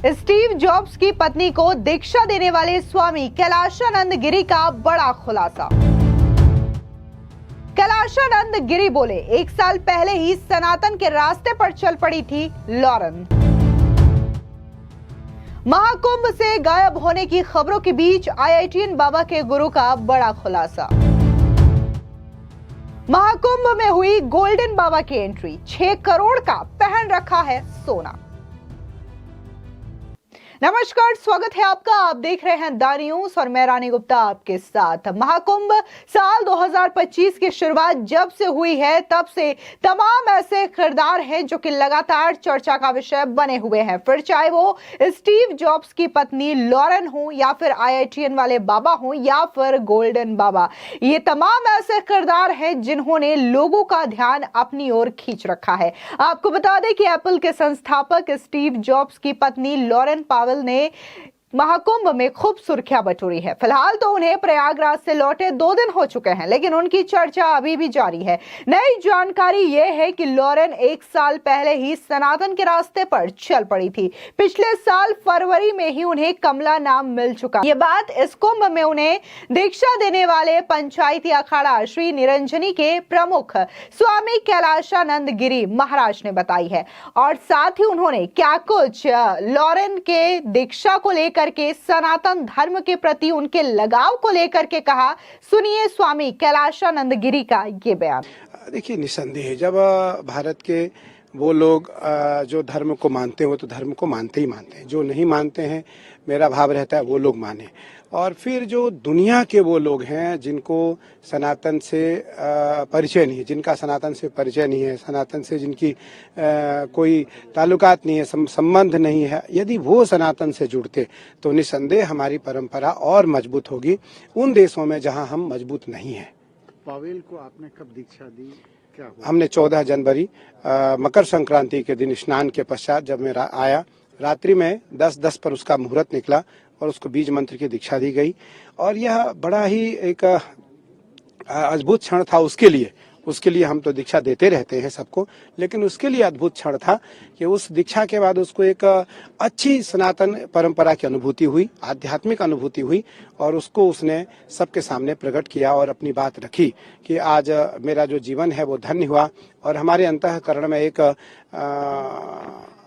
Steve jobs की पत्नी को दीक्षा देने वाले स्वामी कैलाशानंद गिरी का बड़ा खुलासा। कैलाशानंद गिरी बोले, 1 साल पहले ही सनातन के रास्ते पर चल पड़ी थी लॉरेन। महाकुंभ से गायब होने की खबरों के बीच आईआईटीएन बाबा के गुरु का बड़ा खुलासा। महाकुंभ में हुई गोल्डन बाबा की एंट्री, 6 करोड़ का पहन रखा है सोना। नमस्कार, स्वागत है आपका। आप देख रहे हैं द न्यूज और मैं रानी गुप्ता आपके साथ। महाकुंभ साल 2025 की शुरुआत जब से हुई है तब से तमाम ऐसे किरदार हैं जो कि लगातार चर्चा का विषय बने हुए हैं, फिर चाहे वो स्टीव जॉब्स की पत्नी लॉरेन हो या फिर आईआईटीएन वाले बाबा हो या फिर गोल्डन बाबा। ये तमाम ऐसे किरदार हैं जिन्होंने लोगों का ध्यान अपनी ओर खींच रखा है। आपको बता दें कि एप्पल के संस्थापक स्टीव जॉब्स की पत्नी लॉरेन पावेल ने महाकुंभ में खूब सुर्खियां बटोरी है। फिलहाल तो उन्हें प्रयागराज से लौटे 2 दिन हो चुके हैं, लेकिन उनकी चर्चा अभी भी जारी है। नई जानकारी यह है कि लॉरेन 1 साल पहले ही सनातन के रास्ते पर चल पड़ी थी। पिछले साल फरवरी में ही उन्हें कमला नाम मिल चुका। ये बात इस कुंभ में उन्हें दीक्षा देने वाले पंचायती अखाड़ा श्री निरंजनी के प्रमुख स्वामी कैलाशानंद गिरी महाराज ने बताई है। और साथ ही उन्होंने क्या कुछ लॉरेन के दीक्षा को लेकर के सनातन धर्म के प्रति उनके लगाव को लेकर के कहा। सुनिए स्वामी कैलाशानंद गिरी का ये बयान। देखिए, निसंदेह जब भारत के वो लोग जो धर्म को मानते हैं वो तो धर्म को मानते ही मानते हैं, जो नहीं मानते हैं मेरा भाव रहता है वो लोग माने। और फिर जो दुनिया के वो लोग हैं जिनको सनातन से परिचय नहीं है, जिनका सनातन से परिचय नहीं है, सनातन से जिनकी कोई ताल्लुकात नहीं है, संबंध नहीं है, यदि वो सनातन से जुड़ते तो निसंदेह हमारी परंपरा और मजबूत होगी उन देशों में जहां हम मजबूत नहीं हैं। पावेल को आपने कब दीक्षा दी, क्या हुआ? हमने 14 जनवरी मकर संक्रांति के दिन स्नान के पश्चात जब मैं आया, रात्रि में 10:10 पर उसका मुहूर्त निकला और उसको बीज मंत्र की दीक्षा दी गई। और यह बड़ा ही एक अद्भुत क्षण था उसके लिए हम तो दीक्षा देते रहते हैं सबको, लेकिन उसके लिए अद्भुत क्षण था कि उस दीक्षा के बाद उसको एक अच्छी सनातन परंपरा की अनुभूति हुई, आध्यात्मिक अनुभूति हुई और उसको उसने सबके सामने प्रकट किया और अपनी बात रखी कि आज मेरा जो जीवन है वो धन्य हुआ और हमारे अंतःकरण में एक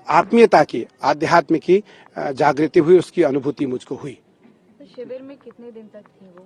आत्मीयता की, आध्यात्म की जागृति हुई, उसकी अनुभूति मुझको हुई। तो शिविर में कितने दिन तक थी वो?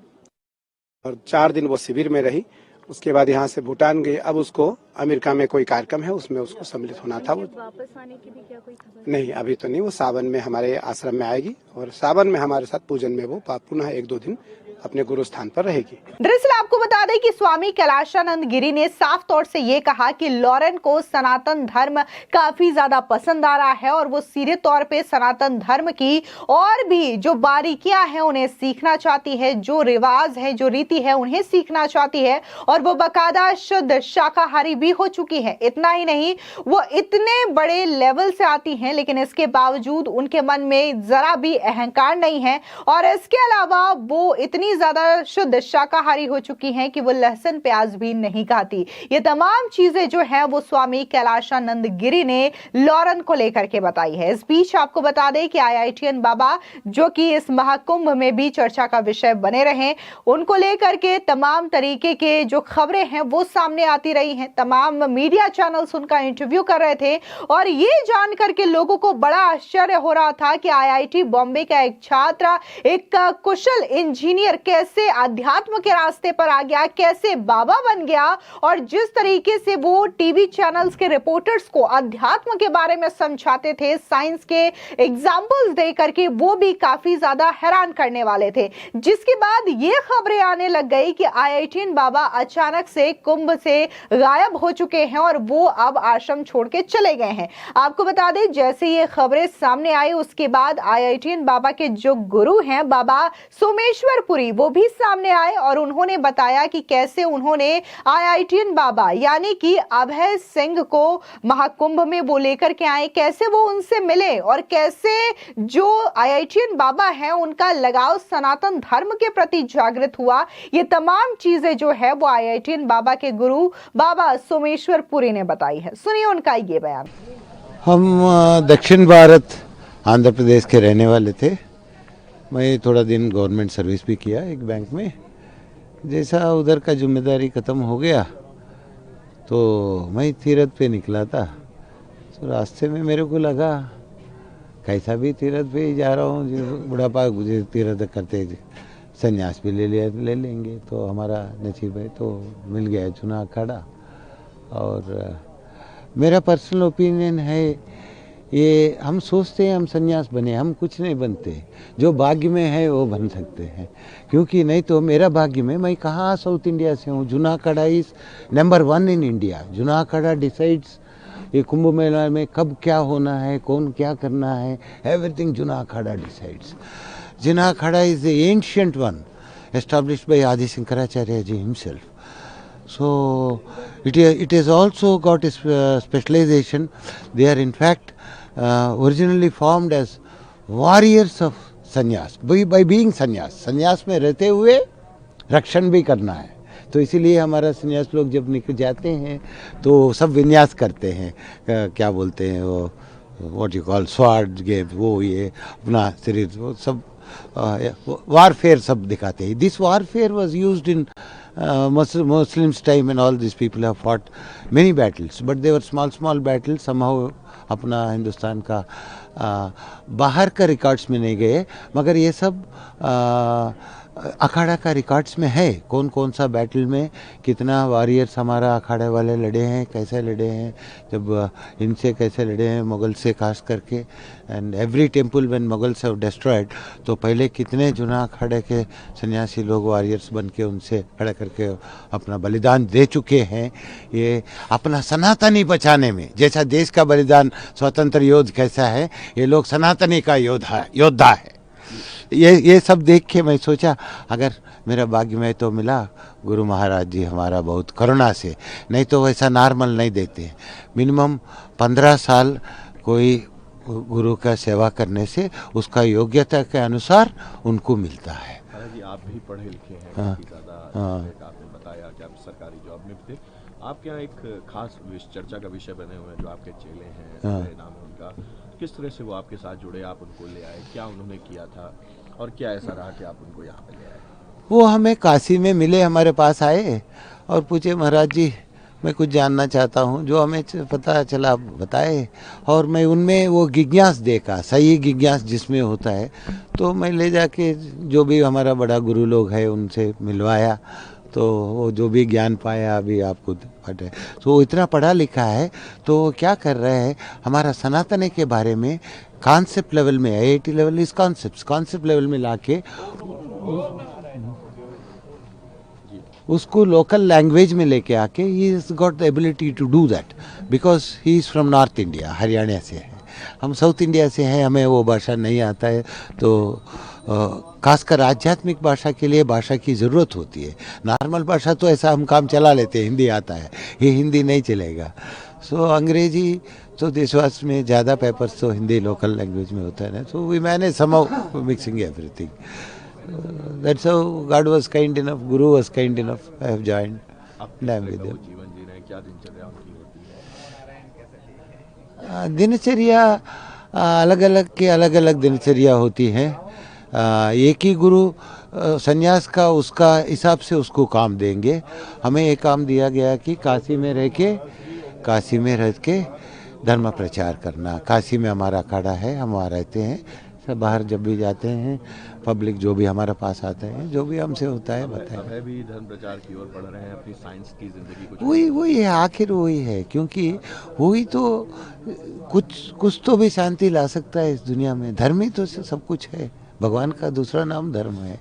और 4 दिन वो शिविर में रही। उसके बाद यहाँ से भूटान गई। अब उसको अमेरिका में कोई कार्यक्रम है उसमें उसको सम्मिलित होना था। वो वापस आने की भी क्या कोई खबर? नहीं, अभी तो नहीं। वो सावन में हमारे आश्रम में आएगी और सावन में हमारे साथ पूजन में वो पुनः 1-2 दिन अपने गुरु स्थान पर रहेगी। दरअसल आपको बता दें कि स्वामी कैलाशानंद गिरी ने साफ तौर से ये कहा कि लॉरेन को सनातन धर्म काफी ज्यादा पसंद आ रहा है और वो सीधे तौर पे सनातन धर्म की और भी जो बारीकियां हैं उन्हें सीखना चाहती है, जो रिवाज है, जो रीति है उन्हें सीखना चाहती है और वो बाकायदा शुद्ध शाकाहारी भी हो चुकी है। इतना ही नहीं, वो इतने बड़े लेवल से आती हैं लेकिन इसके बावजूद उनके मन में जरा भी अहंकार नहीं है और इसके अलावा वो इतनी ज्यादा शुद्ध शाकाहारी हो चुकी हैं कि वो लहसुन प्याज भी नहीं खाती। ये तमाम चीजें जो है वो स्वामी कैलाशानंद गिरी ने लॉरेन को लेकर के बताई है। इस बीच आपको बता दें कि आईआईटीएन बाबा जो कि इस महाकुंभ में भी चर्चा का विषय बने रहे, उनको लेकर के तमाम तरीके के जो खबरें हैं वो सामने आती रही हैं। तमाम मीडिया चैनल्स उनका इंटरव्यू कर रहे थे और ये जान करके लोगों को बड़ा आश्चर्य हो रहा था कि आईआईटी बॉम्बे का एक छात्र, एक कुशल इंजीनियर कैसे अध्यात्म के रास्ते पर आ गया, कैसे बाबा बन गया और जिस तरीके से वो टीवी चैनल्स के रिपोर्टर्स को अध्यात्म के बारे में समझाते थे, साइंस के एग्जाम्पल्स दे करके, वो भी काफी ज्यादा हैरान करने वाले थे। जिसके बाद ये खबरें आने लग गई कि आईआईटीएन बाबा अचानक से कुंभ से गायब हो चुके हैं और वो अब आश्रम छोड़ के चले गए हैं। आपको बता दें, जैसे ये खबरें सामने आई उसके बाद आईआईटीएन बाबा के जो गुरु हैं बाबा सोमेश्वरपुरी, वो भी सामने आए और उन्होंने बताया कि कैसे उन्होंने आईआईटीएन बाबा यानी कि अभय सिंह को महाकुंभ में वो लेकर के आए, कैसे वो उनसे मिले और कैसे जो आईआईटीएन बाबा हैं उनका लगाव सनातन धर्म के प्रति जागृत हुआ। ये तमाम चीजें जो है वो आईआईटीएन बाबा के गुरु बाबा सोमेश्वरपुरी ने बताई है। सुनिए उनका ये बयान। हम दक्षिण भारत आंध्र प्रदेश के रहने वाले थे। मैं थोड़ा दिन गवर्नमेंट सर्विस भी किया एक बैंक में। जैसा उधर का जिम्मेदारी ख़त्म हो गया तो मैं तीरथ पे निकला था। तो रास्ते में मेरे को लगा कैसा भी तीरथ पे ही जा रहा हूँ, बुढ़ापा मुझे तीरथ करते संन्यास भी ले लेंगे तो हमारा नसीब है। तो मिल गया चुनाव अखाड़ा। और मेरा पर्सनल ओपिनियन है, ये हम सोचते हैं हम संन्यास बने, हम कुछ नहीं बनते। जो भाग्य में है वो बन सकते हैं, क्योंकि नहीं तो मेरा भाग्य में, मैं कहाँ साउथ इंडिया से हूँ। चुनाव अखाड़ा इज नंबर 1 इन इंडिया। चुनाव अखाड़ा डिसाइड्स ये कुंभ मेला में कब क्या होना है, कौन क्या करना है, एवरीथिंग चुनाव अखाड़ा डिसाइड्स। चुनाव अखाड़ा is the ancient one established by Adi Shankaracharya ji himself. So it has also got a specialization. They are in fact originally formed as warriors of sannyas by being sannyas. संन्यास में रहते हुए रक्षण भी करना है। तो इसीलिए हमारा संन्यास लोग जब निकल जाते हैं तो सब विन्यास करते हैं, क्या बोलते हैं वो, what you call sword game, वो ये अपना शरीर वो सब वारफेयर सब दिखाते हैं। This warfare was used in Muslims time and all these people have fought many battles, but they were small battles. Somehow अपना हिंदुस्तान का बाहर का रिकॉर्ड्स में नहीं गए, मगर ये सब अखाड़ा का रिकॉर्ड्स में है। कौन कौन सा बैटल में कितना वॉरियर्स हमारा अखाड़े वाले लड़े हैं, कैसे लड़े हैं, जब इनसे कैसे लड़े हैं, मुगल से खास करके। And every temple when Mughals have destroyed, तो पहले कितने चुनाव अखाड़े के सन्यासी लोग वॉरियर्स बन के उनसे खड़ा करके अपना बलिदान दे चुके हैं। ये अपना सनातनी बचाने में, जैसा देश का बलिदान स्वतंत्र योद्ध कैसा है, ये लोग सनातनी का योद्धा है। ये सब देख के मैं सोचा अगर मेरा भाग्य में तो मिला, गुरु महाराज जी हमारा बहुत करुणा से, नहीं तो वैसा नॉर्मल नहीं देते। मिनिमम 15 साल कोई गुरु का सेवा करने से उसका योग्यता के अनुसार उनको मिलता है। जी आप भी पढ़े लिखे हैं काफी ज़्यादा, आपने बताया कि आप सरकारी जॉब में थे। आपके यहाँ एक खास चर्चा का विषय बने हुए हैं जो आपके चेले हैं, नाम है उनका, किस तरह से वो आपके साथ जुड़े, आप उनको ले आए, क्या उन्होंने किया था और क्या ऐसा रहा कि आप उनको यहाँ पे ले आए? वो हमें काशी में मिले, हमारे पास आए और पूछे महाराज जी मैं कुछ जानना चाहता हूँ, जो हमें पता चला बताए। और मैं उनमें वो जिज्ञास देखा, सही जिज्ञास जिसमें होता है, तो मैं ले जाके जो भी हमारा बड़ा गुरु लोग है उनसे मिलवाया। तो वो जो भी ज्ञान पाया अभी आपको पता है। तो वो इतना पढ़ा लिखा है, तो क्या कर रहे हैं, हमारा सनातन के बारे में कॉन्सेप्ट लेवल में, IIT लेवल इस कॉन्सेप्ट लेवल में लाके उसको लोकल लैंग्वेज में लेके आके he is got the ability to do that, because he is from North India, Haryana से है, हम साउथ इंडिया से हैं, हमें वो भाषा नहीं आता है। तो खासकर आध्यात्मिक भाषा के लिए भाषा की ज़रूरत होती है। नॉर्मल भाषा तो ऐसा हम काम चला लेते हैं, हिंदी आता है, ये हिंदी नहीं चलेगा। सो अंग्रेजी तो देशवास में ज़्यादा पेपर्स तो हिंदी लोकल लैंग्वेज में होता है ना, so we manage somehow mixing everything. That's how God was kind enough, Guru was kind enough, I have joined. and I'm with them. जीवन जी रहे हैं, क्या दिनचर्या उनकी होती है? दिनचर्या अलग अलग की अलग अलग दिनचर्या होती है। एक ही गुरु संन्यास का उसका हिसाब से उसको काम देंगे। हमें एक काम दिया गया कि काशी में रह के धर्म प्रचार करना। काशी में हमारा अखाड़ा है, हम वहाँ रहते हैं, सब बाहर जब भी जाते हैं पब्लिक जो भी हमारे पास आते हैं, जो भी हमसे होता है बताएं। अब है भी धर्म प्रचार की ओर बढ़ रहे हैं, अपनी साइंस की जिंदगी कुछ वही है, आखिर वही है, क्योंकि वही तो कुछ तो भी शांति ला सकता है इस दुनिया में। धर्म ही तो सब कुछ है, भगवान का दूसरा नाम धर्म है।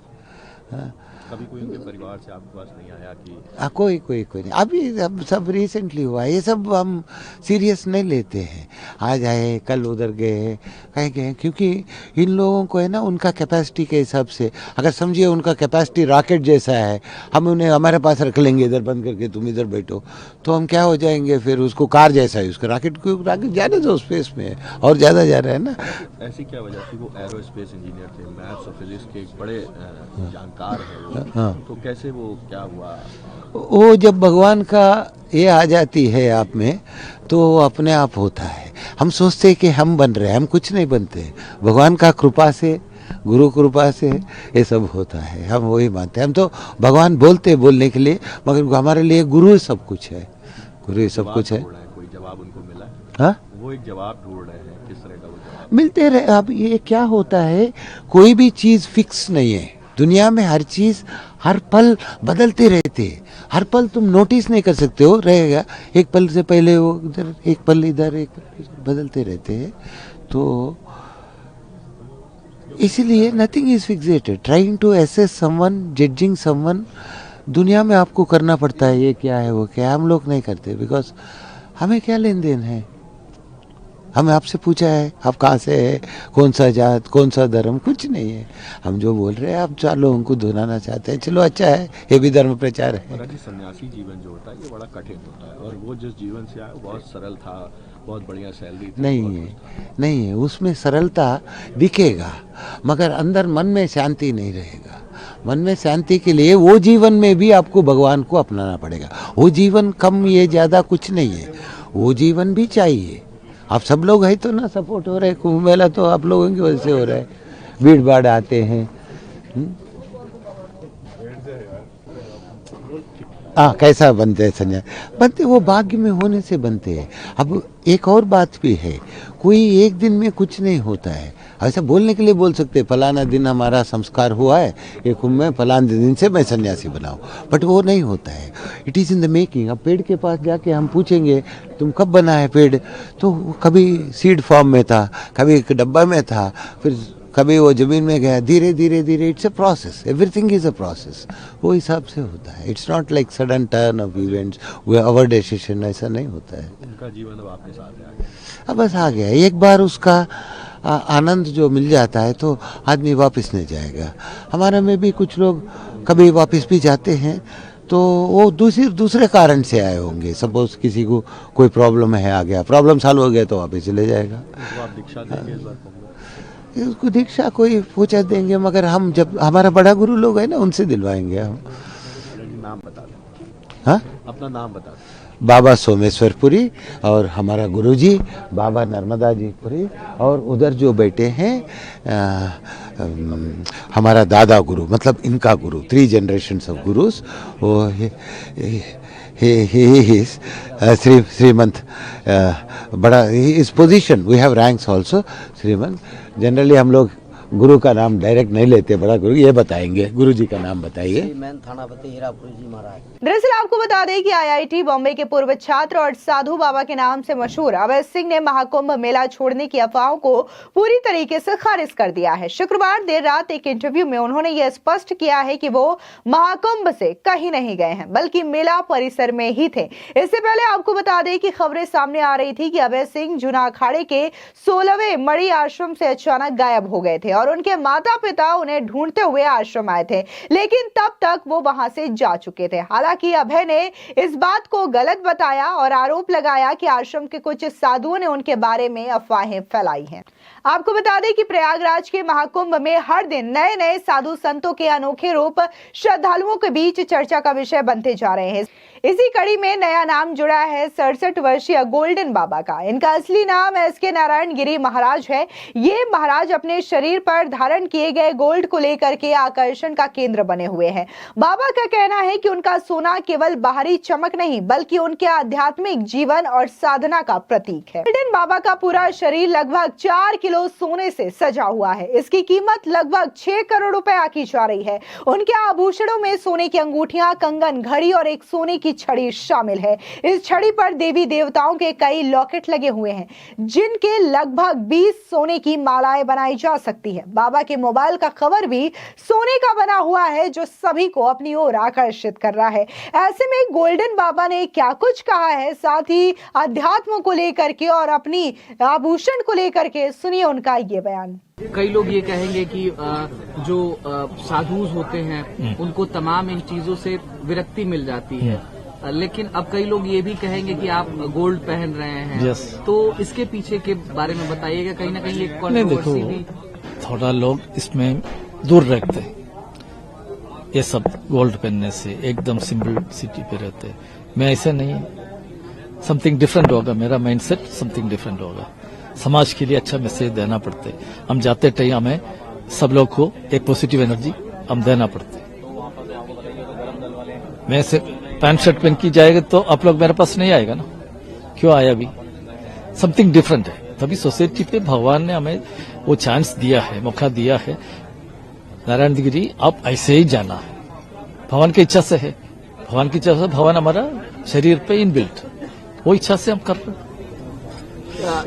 हाँ। कभी कोई उनके परिवार से आपके पास नहीं आया कि कोई नहीं, अभी अब सब रिसेंटली हुआ, ये सब हम सीरियस नहीं लेते हैं। आज आए कल उधर गए कहीं गए, क्योंकि इन लोगों को है ना उनका कैपेसिटी के हिसाब से, अगर समझिए उनका कैपेसिटी रॉकेट जैसा है, हम उन्हें हमारे पास रख लेंगे इधर बंद करके, तुम इधर बैठो, तो हम क्या हो जाएंगे फिर, उसको कार जैसा है उसका रॉकेट जाने दो स्पेस में, और ज़्यादा जा रहा है ना। ऐसी क्या वजह थी? वो एरोस्पेस इंजीनियर थे, मैथ्स और फिजिक्स के एक बड़े जानकार हैं, हाँ। तो कैसे वो क्या हुआ? वो जब भगवान का ये आ जाती है आप में, तो वो अपने आप होता है। हम सोचते हैं कि हम बन रहे हैं, हम कुछ नहीं बनते। भगवान का कृपा से, गुरु कृपा से ये सब होता है, हम वही मानते हैं। हम तो भगवान बोलते हैं बोलने के लिए, मगर हमारे लिए गुरु सब कुछ है, गुरु सब कुछ है। कोई जवाब उनको मिला है? हाँ, वो एक जवाब ढूंढ रहे हैं, किस तरह का वो जवाब? मिलते रहे। अब ये क्या होता है, कोई भी चीज़ फिक्स नहीं है दुनिया में। हर चीज़ हर पल बदलते रहते हैं। हर पल तुम नोटिस नहीं कर सकते हो, रहेगा एक पल से पहले वो इधर, एक पल इधर, एक पल बदलते रहते हैं। तो इसीलिए nothing is fixated. Trying to assess someone, judging someone, दुनिया में आपको करना पड़ता है, ये क्या है वो क्या है। हम लोग नहीं करते, बिकॉज हमें क्या लेन देन है। हमें आपसे पूछा है आप कहाँ से है, कौन सा जात, कौन सा धर्म, कुछ नहीं है। हम जो बोल रहे हैं, आप 4 लोगों को धुनाना चाहते हैं, चलो अच्छा है, ये भी धर्म प्रचार है। महाराज जी, सन्यासी जीवन जो होता है ये बड़ा कठिन होता है, और वो जिस जीवन से आए वो बहुत सरल था, बहुत बढ़िया सैलरी थी। नहीं है, नहीं है, उसमें सरलता दिखेगा, मगर अंदर मन में शांति नहीं रहेगा। मन में शांति के लिए वो जीवन में भी आपको भगवान को अपनाना पड़ेगा। वो जीवन कम ये ज़्यादा कुछ नहीं है, वो जीवन भी चाहिए। आप सब लोग हैं तो ना सपोर्ट हो रहे हैं, कुंभ मेला तो आप लोगों की वजह से हो रहा है, भीड़ भाड़ आते हैं। कैसा बनते हैं संन्यास? बनते वो भाग्य में होने से बनते हैं। अब एक और बात भी है, कोई एक दिन में कुछ नहीं होता है। ऐसा बोलने के लिए बोल सकते हैं, फलाना दिन हमारा संस्कार हुआ है, ये कुंभ में फलाने दिन से मैं सन्यासी बनाऊं, बट वो नहीं होता है। It is in the making. अब पेड़ के पास जाके हम पूछेंगे तुम कब बना है पेड़, तो कभी सीड फॉर्म में था, कभी एक डब्बा में था, फिर कभी वो जमीन में गया, धीरे धीरे धीरे। It's a process, everything is a process. वो हिसाब से होता है। It's not like sudden turn of events, our decision, ऐसा नहीं होता है। उनका जीवन अब आपके साथ है आगे। अब बस आ गया, एक बार उसका आनंद जो मिल जाता है तो आदमी वापस नहीं जाएगा। हमारे में भी कुछ लोग कभी वापस भी जाते हैं, तो वो दूसरे कारण से आए होंगे। सपोज किसी को कोई प्रॉब्लम है, आ गया, प्रॉब्लम सॉल्व हो गया तो वापस चले जाएगा। तो आप दीक्षा देंगे इस बार कुंभ में? उसको दीक्षा कोई पूछा देंगे, मगर हम जब हमारा बड़ा गुरु लोग है ना, उनसे दिलवाएंगे हम। नाम बता दें। हाँ, अपना नाम बता दें। बाबा सोमेश्वरपुरी, और हमारा गुरुजी बाबा नर्मदा जी पुरी, और उधर जो बैठे हैं हमारा दादा गुरु, मतलब इनका गुरु, 3 जनरेशन्स ऑफ गुरुस, वो श्रीमंत, बड़ा इस position, we have ranks also. Shrimant, generally हम लोग गुरु का नाम डायरेक्ट नहीं लेते, बड़ा गुरु ये बताएंगे। गुरु जी का नाम बताइए। थानापति हीरापुरी जी महाराज। दरअसल आपको बता दें कि आईआईटी बॉम्बे के पूर्व छात्र और साधु बाबा के नाम से मशहूर अवैध सिंह ने महाकुंभ मेला छोड़ने की अफवाहों को पूरी तरीके से खारिज कर दिया है। शुक्रवार देर रात एक इंटरव्यू में उन्होंने यह स्पष्ट किया है कि वो महाकुंभ से कहीं नहीं गए हैं, बल्कि मेला परिसर में ही थे। इससे पहले आपको बता दें कि खबरें सामने आ रही थी कि अवैध सिंह जूना अखाड़े के 16वें मणि आश्रम से अचानक गायब हो गए थे और उनके माता पिता उन्हें ढूंढते हुए आश्रम आए थे, लेकिन तब तक वो वहां से जा चुके थे। हालांकि अभय ने इस बात को गलत बताया और आरोप लगाया कि आश्रम के कुछ साधुओं ने उनके बारे में अफवाहें फैलाई हैं। आपको बता दें कि प्रयागराज के महाकुंभ में हर दिन नए नए साधु संतों के अनोखे रूप श्रद्धालुओं के बीच चर्चा का विषय बनते जा रहे हैं। इसी कड़ी में नया नाम जुड़ा है 67 वर्षीय गोल्डन बाबा का। इनका असली नाम SK नारायण गिरी महाराज है। ये महाराज अपने शरीर पर धारण किए गए गोल्ड को लेकर के आकर्षण का केंद्र बने हुए हैं। बाबा का कहना है कि उनका सोना केवल बाहरी चमक नहीं, बल्कि उनके आध्यात्मिक जीवन और साधना का प्रतीक है। गोल्डन बाबा का पूरा शरीर लगभग 4 किलो सोने से सजा हुआ है। इसकी कीमत लगभग 6 करोड़ रुपए आकी जा रही है। उनके आभूषणों में सोने की अंगूठियां, कंगन, घड़ी और एक सोने की छड़ी शामिल है। इस छड़ी पर देवी देवताओं के कई लॉकेट लगे हुए हैं, जिनके लगभग 20 सोने की मालाएं बनाई जा सकती है। बाबा के मोबाइल का कवर भी सोने का बना हुआ है, जो सभी को अपनी ओर आकर्षित कर रहा है। ऐसे में गोल्डन बाबा ने क्या कुछ कहा है, साथ ही अध्यात्म को लेकर के और अपनी आभूषण को लेकर के, सुनिए उनका ये बयान। कई लोग ये कहेंगे कि जो साधु होते हैं उनको तमाम इन चीजों से विरक्ति मिल जाती है, लेकिन अब कई लोग ये भी कहेंगे कि आप गोल्ड पहन रहे हैं। तो इसके पीछे के बारे में बताइएगा। कहीं ना कहीं एक कंट्रोवर्सी भी, थोड़ा लोग इसमें दूर रखते हैं, ये सब गोल्ड पहनने से एकदम सिंपल सिटी पे रहते हैं। मैं ऐसे नहीं, समथिंग डिफरेंट होगा, मेरा माइंडसेट समथिंग डिफरेंट होगा। समाज के लिए अच्छा मैसेज देना पड़ते। हम जाते टाइम हमें सब लोग को एक पॉजिटिव एनर्जी हम देना पड़ते। मैं से पैंट शर्ट पहन की जाएगा तो आप लोग मेरे पास नहीं आएगा ना, क्यों आया अभी? समथिंग डिफरेंट है। तभी सोसाइटी पे भगवान ने हमें वो चांस दिया है, मौका दिया है। नारायण गिरी आप ऐसे ही जाना है, भगवान की इच्छा से है। भगवान की इच्छा से भगवान हमारा शरीर पे इनबिल्ट, वो इच्छा से हम कर रहे हैं।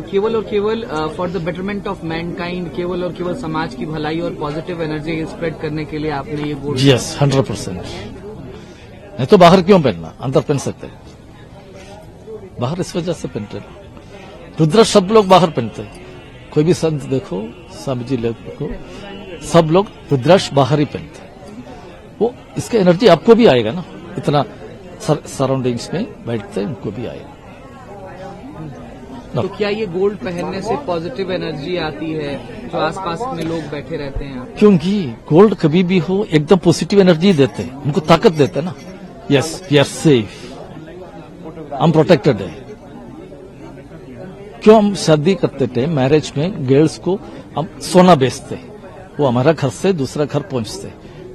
केवल और केवल for the betterment of Mankind, केवल और केवल समाज की भलाई और पॉजिटिव एनर्जी स्प्रेड करने के लिए आपने ये गोल्ड। यस, 100%। नहीं तो बाहर क्यों पहनना, अंदर पहन सकते हैं। बाहर इस वजह से पहनते हैं, रुद्र सब लोग बाहर पहनते हैं। कोई भी संत देखो, स्वामी जी लोग देखो, सब लोग रुद्राक्ष बाहर ही पहनते हैं। वो इसका एनर्जी आपको भी आएगा ना, इतना सराउंडिंग्स में बैठते हैं, उनको भी आएगा। तो क्या ये गोल्ड पहनने से पॉजिटिव एनर्जी आती है जो आसपास में लोग बैठे रहते हैं? क्योंकि गोल्ड कभी भी हो एकदम पॉजिटिव एनर्जी देते हैं, उनको ताकत देते हैं ना। यस, वी आर सेफ, हम प्रोटेक्टेड है। क्यों हम शादी करते थे, मैरिज में गर्ल्स को हम सोना बेचते, वो हमारा घर से दूसरा घर पहुंचते।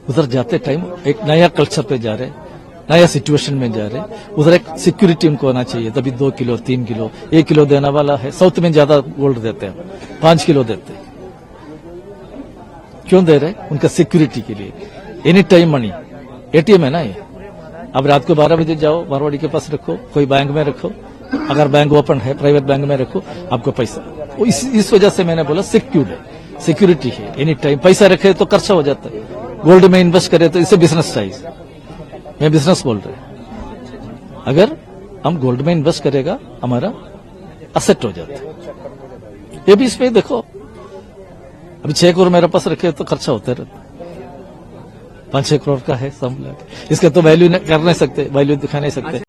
उधर जाते टाइम एक नया कल्चर पे जा रहे, नया सिचुएशन में जा रहे, उधर एक सिक्योरिटी उनको होना चाहिए। तभी 2 किलो 3 किलो 1 किलो देने वाला है। साउथ में ज्यादा गोल्ड देते हैं, 5 किलो देते हैं। क्यों दे रहे? उनका सिक्योरिटी के लिए। एनी टाइम मनी, एटीएम है ना ये। अब रात को 12 बजे जाओ, मारवाड़ी के पास रखो, कोई बैंक में रखो, अगर बैंक ओपन है प्राइवेट बैंक में रखो, आपको पैसा। इस वजह से मैंने बोला सिक्योर है, सिक्योरिटी है। एनी टाइम पैसा रखे तो खर्चा हो जाता है, गोल्ड में इन्वेस्ट करे तो इसे बिजनेस चाहिए। मैं बिजनेस बोल रहे, अगर हम गोल्ड में इन्वेस्ट करेगा हमारा असेट हो जाता है। ये भी इसमें देखो, अभी 6 करोड़ मेरे पास रखे तो खर्चा होता रहता, 5-6 करोड़ का है सब। इसका तो वैल्यू कर नहीं सकते, वैल्यू दिखा नहीं सकते।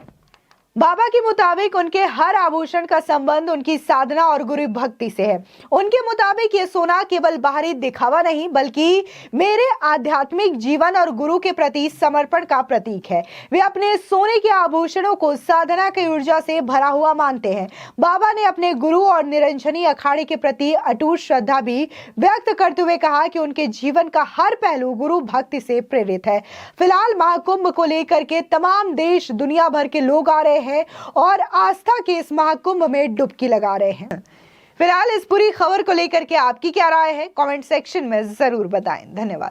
बाबा के मुताबिक उनके हर आभूषण का संबंध उनकी साधना और गुरु भक्ति से है। उनके मुताबिक ये सोना केवल बाहरी दिखावा नहीं, बल्कि मेरे आध्यात्मिक जीवन और गुरु के प्रति समर्पण का प्रतीक है। वे अपने सोने के आभूषणों को साधना की ऊर्जा से भरा हुआ मानते हैं। बाबा ने अपने गुरु और निरंजनी अखाड़े के प्रति अटूट श्रद्धा भी व्यक्त करते हुए कहा कि उनके जीवन का हर पहलू गुरु भक्ति से प्रेरित है। फिलहाल महाकुंभ को लेकर के तमाम देश दुनिया भर के लोग आ रहे हैं और आस्था के इस महाकुंभ में डुबकी लगा रहे हैं। फिलहाल इस पूरी खबर को लेकर के आपकी क्या राय है, कमेंट सेक्शन में जरूर बताएं। धन्यवाद।